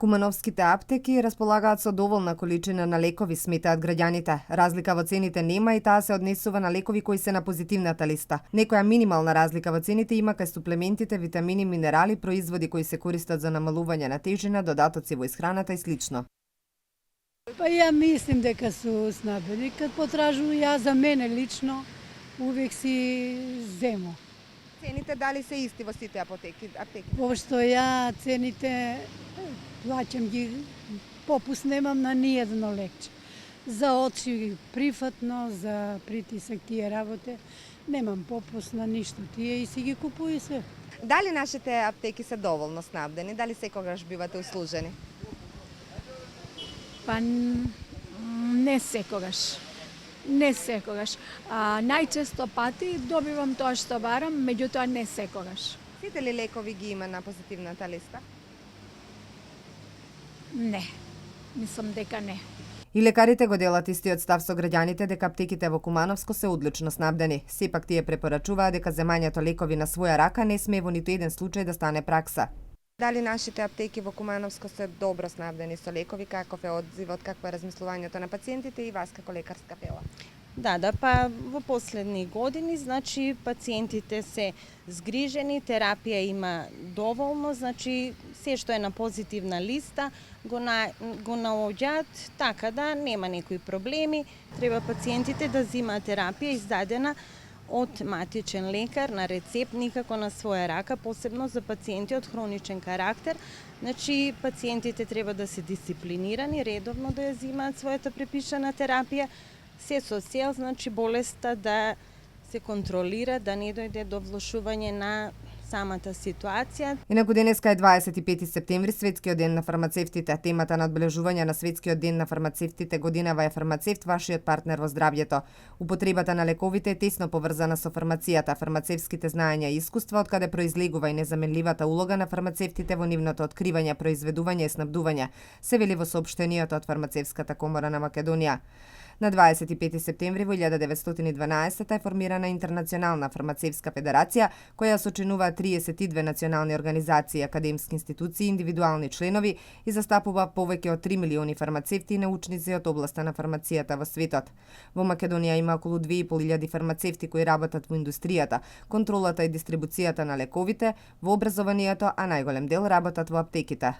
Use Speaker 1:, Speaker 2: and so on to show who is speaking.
Speaker 1: Кумановските аптеки располагаат со доволна количина на лекови, сметаат граѓаните. Разлика во цените нема и таа се однесува на лекови кои се на позитивната листа. Некоја минимална разлика во цените има кај суплементите, витамини, минерали, производи кои се користат за намалување на тежина, додатоци во исхраната и слично.
Speaker 2: Па ја мислим дека су снабдени. Кад потражу ја за мене лично, увек си земо.
Speaker 1: Цените дали се исти во сите аптеки?
Speaker 2: Пошто ја цените плаќам ги, попуст немам на ниедно лекче. За очи прифатно, за притисак тие работе, немам попуст на ништо тие и си ги купуи се.
Speaker 1: Дали нашите аптеки се доволно снабдени? Дали секогаш бивате услужени?
Speaker 3: Па не секогаш. Не секогаш. Најчесто пати добивам тоа што барам, меѓутоа не секогаш.
Speaker 1: Сите ли лекови ги има на позитивната листа?
Speaker 3: Не. Мислам дека не.
Speaker 1: И лекарите го делат истиот став со граѓаните дека аптеките во Кумановско се одлично снабдени. Сепак тие препорачуваат дека земањето лекови на своја рака не смее во ниту еден случај да стане пракса. Дали нашите аптеки во Кумановско се добро снабдени со лекови, каков е одзивот, какво е размислувањето на пациентите и вас како лекарска пела?
Speaker 4: Да, па во последни години, значи пациентите се згрижени, терапија има доволно, значи се што е на позитивна листа го наоѓаат, така да нема некои проблеми. Треба пациентите да земаат терапија издадена од матичен лекар на рецепт, никако на своја рака, посебно за пациенти од хроничен карактер. Значи, пациентите треба да се дисциплинирани, редовно да ја земаат својата препишана терапија, се со цел, значи, болеста да се контролира, да не дојде до влошување на самата ситуација.
Speaker 1: Инаку денеска е 25 септември, Светскиот ден на фармацевтите. Темата на одбележување на Светскиот ден на фармацевтите годинава е фармацевт, вашиот партнер во здравјето. Употребата на лековите е тесно поврзана со фармацијата, фармацевските знаења и искуства, од каде произлегува и незаменливата улога на фармацевтите во нивното откривање, произведување и снабдување, се вели во соопштенијата од Фармацевската комора на Македонија. На 25 септември во 1912 е формирана Интернационална фармацевска федерација, која сочинува 32 национални организации, академски институции и индивидуални членови и застапува повеќе од 3 милиони фармацевти и научници од областа на фармацијата во светот. Во Македонија има околу 2.500 фармацевти кои работат во индустријата, контролата и дистрибуцијата на лековите, во образованието, а најголем дел работат во аптеките.